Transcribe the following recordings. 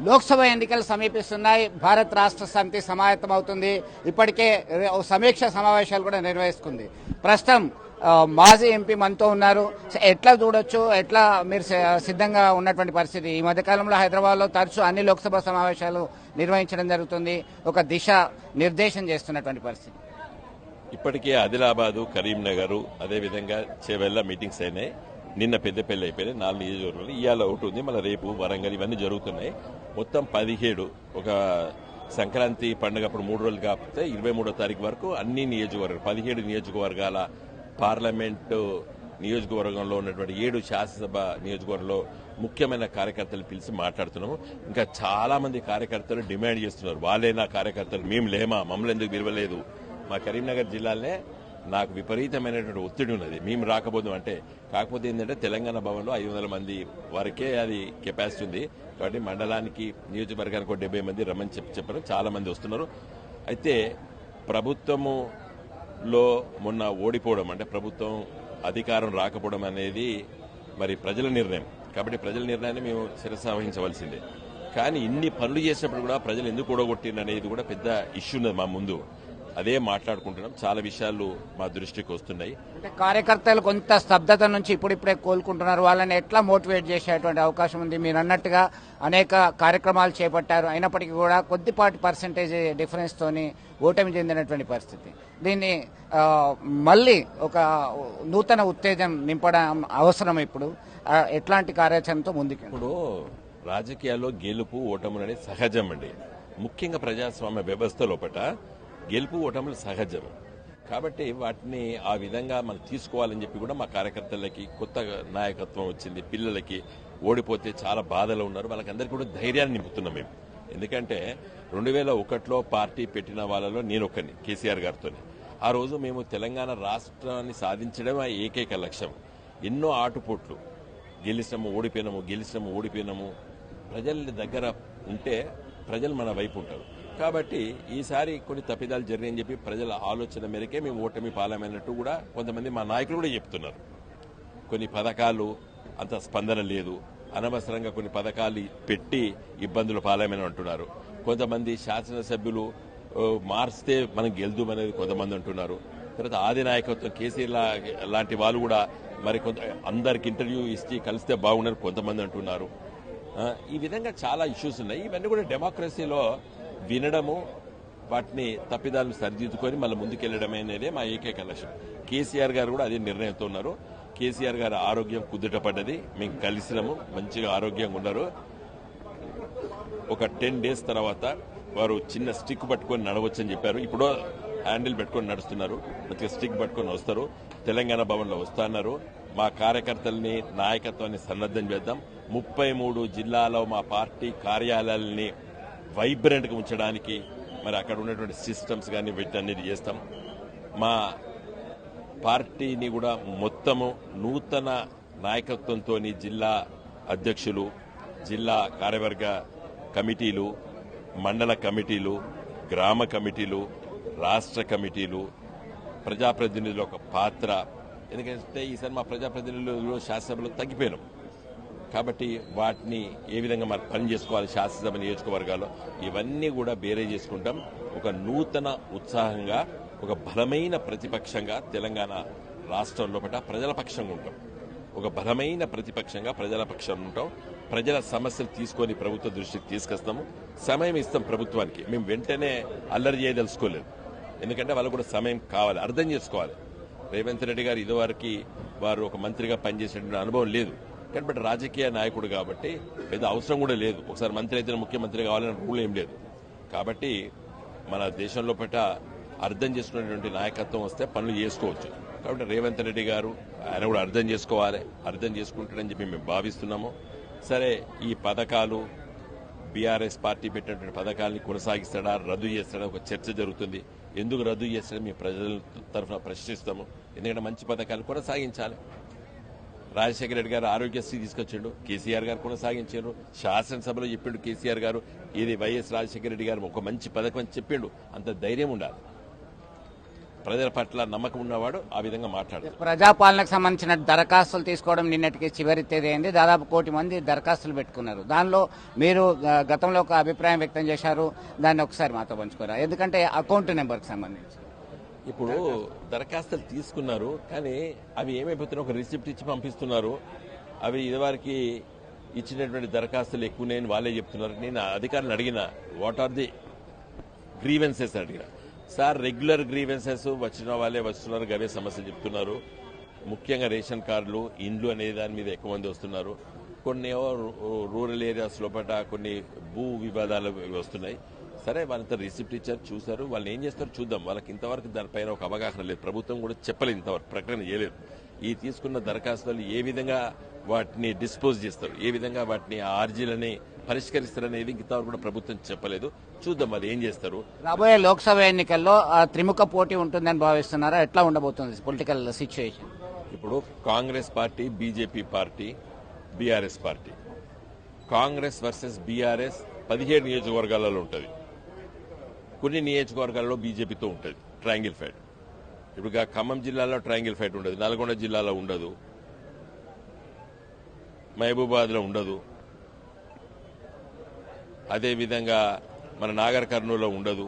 లోక్సభ ఎన్నికలు సమీపిస్తున్నాయి. భారత్ రాష్ట్ర సమితి సమాయత్తమవుతుంది. ఇప్పటికే సమీక్ష సమావేశాలు కూడా నిర్వహిస్తుంది. ప్రస్తుతం మాజీ ఎంపీ మనతో ఉన్నారు. ఎట్లా చూడొచ్చు, ఎట్లా మీరు సిద్ధంగా ఉన్నటువంటి పరిస్థితి? ఈ మధ్యకాలంలో హైదరాబాద్లో తరచూ అన్ని లోక్సభ సమావేశాలు నిర్వహించడం జరుగుతుంది. ఒక దిశ నిర్దేశం చేస్తున్నటువంటి పరిస్థితి. ఇప్పటికే ఆదిలాబాదు, కరీంనగర్, అదేవిధంగా చేవెళ్ల మీటింగ్స్ అయినాయి. నిన్న పెద్దపల్లి అయిపోయినాయి. 4 నియోజకవర్గాలు. ఇవాళ ఒకటి ఉంది, మళ్ళీ రేపు వరంగల్, ఇవన్నీ జరుగుతున్నాయి. మొత్తం 17 ఒక సంక్రాంతి పండుగ అప్పుడు 3 రోజులు కాకపోతే 23వ తారీఖు వరకు అన్ని నియోజకవర్గాలు 17 నియోజకవర్గాల పార్లమెంటు నియోజకవర్గంలో ఉన్నటువంటి 7 శాసనసభ నియోజకవర్గంలో ముఖ్యమైన కార్యకర్తలు పిలిచి మాట్లాడుతున్నాము. ఇంకా చాలా మంది కార్యకర్తలు డిమాండ్ చేస్తున్నారు. వాళ్ళేనా కార్యకర్తలు, మేము లేమా, మమ్మల్ని ఎందుకు పిలవలేదు? మా కరీంనగర్ జిల్లాలోనే నాకు విపరీతమైనటువంటి ఒత్తిడి ఉన్నది, మేము రాకపోదాం అంటే. కాకపోతే ఏంటంటే తెలంగాణ భవన్లో 500 మంది వరకే అది కెపాసిటీ ఉంది. కాబట్టి మండలానికి, నియోజకవర్గానికి 70 మంది రమ్మని చెప్పారు. చాలా మంది వస్తున్నారు. అయితే ప్రభుత్వములో మొన్న ఓడిపోవడం, అంటే ప్రభుత్వం అధికారం రాకపోవడం అనేది మరి ప్రజల నిర్ణయం. కాబట్టి ప్రజల నిర్ణయాన్ని మేము శిరసావహించవలసిందే. కానీ ఇన్ని పనులు చేసినప్పుడు కూడా ప్రజలు ఎందుకు ఓడగొట్టింది అనేది కూడా పెద్ద ఇష్యూ ఉన్నది మా ముందు. అదే మాట్లాడుకుంటున్నాం. చాలా విషయాలు మా దృష్టికి వస్తున్నాయి. అంటే కార్యకర్తలు కొంత స్తబ్దత నుంచి ఇప్పుడిప్పుడే కోలుకుంటున్నారు. వాళ్ళని ఎట్లా మోటివేట్ చేసేటువంటి అవకాశం ఉంది? మీరు అన్నట్టుగా అనేక కార్యక్రమాలు చేపట్టారు. అయినప్పటికీ కూడా కొద్దిపాటి పర్సెంటేజ్ డిఫరెన్స్ తోని ఓటమి చెందినటువంటి పరిస్థితి. దీన్ని మళ్ళీ ఒక నూతన ఉత్తేజం నింపడం అవసరం. ఇప్పుడు ఎట్లాంటి కార్యాచరణతో ముందుకు? ఇప్పుడు రాజకీయాల్లో గెలుపు ఓటములు అనేది సహజం అండి. ముఖ్యంగా ప్రజాస్వామ్య వ్యవస్థ లోపల గెలుపు ఓటములు సహజం. కాబట్టి వాటిని ఆ విధంగా మనం తీసుకోవాలని చెప్పి కూడా మా కార్యకర్తలకి కొత్త నాయకత్వం వచ్చింది. పిల్లలకి ఓడిపోతే చాలా బాధలో ఉన్నారు. వాళ్ళకందరికీ కూడా ధైర్యాన్ని నింపుతున్నాం మేము. ఎందుకంటే 2001లో పార్టీ పెట్టిన వాళ్ళలో నేను ఒక్కరిని, కేసీఆర్ గారితో. ఆ రోజు మేము తెలంగాణ రాష్ట్రాన్ని సాధించడం ఆ ఏకైక లక్ష్యం. ఎన్నో ఆటుపోట్లు, గెలిచినాము ఓడిపోయినాము, గెలిచినాము ఓడిపోయినాము. ప్రజల దగ్గర ఉంటే ప్రజలు మన వైపు ఉంటారు. కాబట్టి ఈసారి కొన్ని తప్పిదాలు జరిగాయని చెప్పి ప్రజల ఆలోచన మేరకే మేము ఓటమి పాలమైనట్టు కూడా కొంతమంది మా నాయకులు కూడా చెప్తున్నారు. కొన్ని పథకాలు అంత స్పందన లేదు, అనవసరంగా కొన్ని పథకాలు పెట్టి ఇబ్బందులు పాలమని అంటున్నారు. కొంతమంది శాసనసభ్యులు మార్చితే మనం గెలుదుమనేది కొంతమంది అంటున్నారు. తర్వాత ఆది నాయకత్వం కేసీఆర్ లాంటి వాళ్ళు కూడా మరి అందరికి ఇంటర్వ్యూ ఇచ్చి కలిస్తే బాగుండని కొంతమంది అంటున్నారు. ఈ విధంగా చాలా ఇష్యూస్ ఉన్నాయి. ఇవన్నీ కూడా డెమోక్రసీలో వినడము, వాటిని తప్పిదాలను సరిదిద్దుకొని మళ్ళీ ముందుకెళ్లడం అనేదే మా ఏకైక లక్ష్యం. కేసీఆర్ గారు కూడా అదే నిర్ణయంతో ఉన్నారు. కేసీఆర్ గారి ఆరోగ్యం కుదుటపడ్డది. మేము కలిసినాము, మంచిగా ఆరోగ్యంగా ఉన్నారు. ఒక 10 days తర్వాత వారు చిన్న స్టిక్ పట్టుకొని నడవచ్చని చెప్పారు. ఇప్పుడు హ్యాండిల్ పెట్టుకొని నడుస్తున్నారు. మంచిగా స్టిక్ పట్టుకొని వస్తారు. తెలంగాణ భవన్లో వస్తున్నారు. మా కార్యకర్తల్ని, నాయకత్వాన్ని సన్నద్దం చేద్దాం. 33 జిల్లాలో మా పార్టీ కార్యాలయాలని వైబ్రెంట్ గా ఉంచడానికి మరి అక్కడ ఉన్నటువంటి సిస్టమ్స్ కానీ వీటన్నిటి చేస్తాం. మా పార్టీని కూడా మొత్తము నూతన నాయకత్వంతో జిల్లా అధ్యక్షులు, జిల్లా కార్యవర్గ కమిటీలు, మండల కమిటీలు, గ్రామ కమిటీలు, రాష్ట్ర కమిటీలు, ప్రజాప్రతినిధుల ఒక పాత్ర. ఎందుకంటే ఈసారి మా ప్రజాప్రతినిధులు శాసనసభలో తగ్గిపోయినాం. కాబట్టి వాటిని ఏ విధంగా మరి పని చేసుకోవాలి శాసనసభ నియోజకవర్గాల్లో, ఇవన్నీ కూడా బేరే చేసుకుంటాం. ఒక నూతన ఉత్సాహంగా, ఒక బలమైన ప్రతిపక్షంగా తెలంగాణ రాష్ట్రం లోపల ప్రజల పక్షంగా ఉంటాం. ఒక బలమైన ప్రతిపక్షంగా ప్రజల పక్షం ఉంటాం. ప్రజల సమస్యలు తీసుకొని ప్రభుత్వ దృష్టికి తీసుకొస్తాము. సమయం ఇస్తాం ప్రభుత్వానికి. మేము వెంటనే అల్లరి చేయదలుచుకోలేదు. ఎందుకంటే వాళ్ళకు కూడా సమయం కావాలి, అర్థం చేసుకోవాలి. రేవంత్ రెడ్డి గారు ఇదివరకు వారు ఒక మంత్రిగా పనిచేసినటువంటి అనుభవం లేదు. కానీ బట్ రాజకీయ నాయకుడు కాబట్టి పెద్ద అవసరం కూడా లేదు. ఒకసారి మంత్రి అయితే ముఖ్యమంత్రి కావాలని రూల్ ఏం లేదు. కాబట్టి మన దేశంలో పట్ల అర్థం చేసుకునేటువంటి నాయకత్వం వస్తే పనులు చేసుకోవచ్చు. కాబట్టి రేవంత్ రెడ్డి గారు ఆయన కూడా అర్థం చేసుకోవాలి, అర్థం చేసుకుంటాడని చెప్పి మేము భావిస్తున్నాము. సరే, ఈ పథకాలు బీఆర్ఎస్ పార్టీ పెట్టినటువంటి పథకాలని కొనసాగిస్తాడా, రద్దు చేస్తాడా ఒక చర్చ జరుగుతుంది. ఎందుకు రద్దు చేస్తాడో మేము ప్రజల తరఫున ప్రశ్నిస్తాము. ఎందుకంటే మంచి పథకాలు కొనసాగించాలి. రాజశేఖర రెడ్డి గారు ఆరోగ్యశ్రీ తీసుకొచ్చిండు, కేసీఆర్ గారు కొనసాగించారు. శాసనసభలో చెప్పిండు కేసీఆర్ గారు, ఇది వైఎస్ రాజశేఖర రెడ్డి గారు ఒక మంచి పథకం అని చెప్పిండు. అంత ధైర్యం ఉండాలి. ప్రజల పట్ల నమ్మకం ఉన్నవాడు ఆ విధంగా మాట్లాడతాడు. ప్రజాపాలనకు సంబంధించిన దరఖాస్తులు తీసుకోవడం నిన్నటికి చివరి తేదీ అయింది. దాదాపు 1 కోటి మంది దరఖాస్తులు పెట్టుకున్నారు. దానిలో మీరు గతంలో ఒక అభిప్రాయం వ్యక్తం చేశారు, దాన్ని ఒకసారి మాతో పంచుకోరా? ఎందుకంటే అకౌంట్ నెంబర్కి సంబంధించి ఇప్పుడు దరఖాస్తులు తీసుకున్నారు, కానీ అవి ఏమైపోతున్నాయి, ఒక రిసిప్ట్ ఇచ్చి పంపిస్తున్నారు. అవి ఇదివరకు ఇచ్చినటువంటి దరఖాస్తులు ఎక్కువనే వాళ్ళే చెప్తున్నారు. నేను అధికారులను అడిగిన, వాట్ ఆర్ ది గ్రీవెన్సెస్ అడిగిన. సార్, రెగ్యులర్ గ్రీవెన్సెస్ వచ్చిన వాళ్ళే వస్తున్నారు, అవే సమస్యలు చెప్తున్నారు. ముఖ్యంగా రేషన్ కార్డులు, ఇండ్లు అనే దాని మీద ఎక్కువ మంది వస్తున్నారు. కొన్ని రూరల్ ఏరియాస్ లోపల కొన్ని భూ వివాదాలు వస్తున్నాయి. సరే, వాళ్ళంతా రిసిప్ట్ ఇచ్చారు, చూశారు. వాళ్ళు ఏం చేస్తారో చూద్దాం. వాళ్ళకి ఇంతవరకు దానిపైన ఒక అవగాహన లేదు. ప్రభుత్వం కూడా చెప్పలేదు, ఇంతవరకు ప్రకటన చేయలేదు. ఈ తీసుకున్న దరఖాస్తులు ఏ విధంగా వాటిని డిస్పోజ్ చేస్తారు, ఏ విధంగా వాటిని ఆర్జీలని పరిష్కరిస్తారనేది ఇంతవరకు కూడా ప్రభుత్వం చెప్పలేదు. చూద్దాం వాళ్ళు ఏం చేస్తారు. రాబోయే లోక్సభ ఎన్నికల్లో త్రిముఖ పోటీ ఉంటుందని భావిస్తున్నారా? ఎట్లా ఉండబోతుంది పొలిటికల్ సిచ్యువేషన్? ఇప్పుడు Congress party, BJP party, BRS party. Congress versus BRS 17 నియోజకవర్గాలలో ఉంటుంది. కొన్ని నియోజకవర్గాల్లో బీజేపీతో ఉంటుంది ట్రయాంగిల్ ఫైట్. ఇప్పుడు ఖమ్మం జిల్లాలో ట్రయాంగిల్ ఫైట్ ఉండదు, నల్గొండ జిల్లాలో ఉండదు, మహబూబాబాద్లో ఉండదు, అదేవిధంగా మన నాగర్ కర్నూలులో ఉండదు.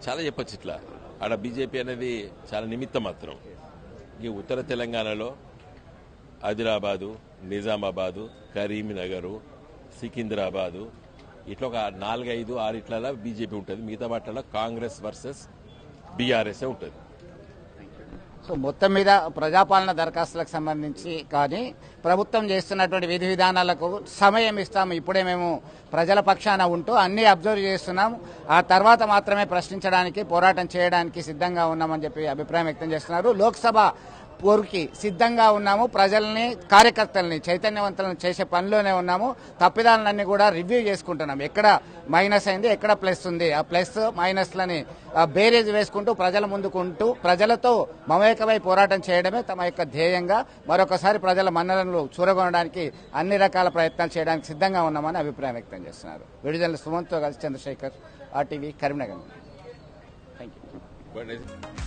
చాలా చెప్పచ్చు ఇట్లా. ఆడ బీజేపీ అనేది చాలా నిమిత్త మాత్రం. ఈ ఉత్తర తెలంగాణలో ఆదిలాబాదు, నిజామాబాదు, కరీంనగరు, సికింద్రాబాదు ఇట్లా ఒక 4, 5, 6 ఇట్లలో బీజేపీ ఉంటుంది. మిగతా వాటిలో కాంగ్రెస్ వర్సెస్ బీఆర్ఎస్ ఉంటుంది. సో మొత్తం మీద ప్రజాపాలన దరఖాస్తులకు సంబంధించి కానీ ప్రభుత్వం చేస్తున్నటువంటి విధి విధానాలకు సమయం ఇస్తాము. ఇప్పుడే మేము ప్రజల పక్షాన ఉంటూ అన్ని అబ్జర్వ్ చేస్తున్నాం, ఆ తర్వాత మాత్రమే ప్రశ్నించడానికి, పోరాటం చేయడానికి సిద్ధంగా ఉన్నామని చెప్పి అభిప్రాయం వ్యక్తం చేస్తున్నారు. లోక్సభ పోరుకి సిద్ధంగా ఉన్నాము, ప్రజల్ని, కార్యకర్తల్ని చైతన్యవంతులను చేసే పనిలోనే ఉన్నాము. తప్పిదాలన్నీ కూడా రివ్యూ చేసుకుంటున్నాం. ఎక్కడ మైనస్ అయింది, ఎక్కడ ప్లస్ ఉంది, ఆ ప్లస్ మైనస్లని బేరేజ్ వేసుకుంటూ ప్రజల ముందుకుంటూ ప్రజలతో మమేకమై పోరాటం చేయడమే తమ యొక్క ధ్యేయంగా, మరొకసారి ప్రజల మన్ననలు చూరగొనడానికి అన్ని రకాల ప్రయత్నాలు చేయడానికి సిద్ధంగా ఉన్నామని అభిప్రాయం వ్యక్తం చేస్తున్నారు. విడుదల సుమంత్తో కలిసి Chandrashekar, RTV, Karimnagar. Thank you.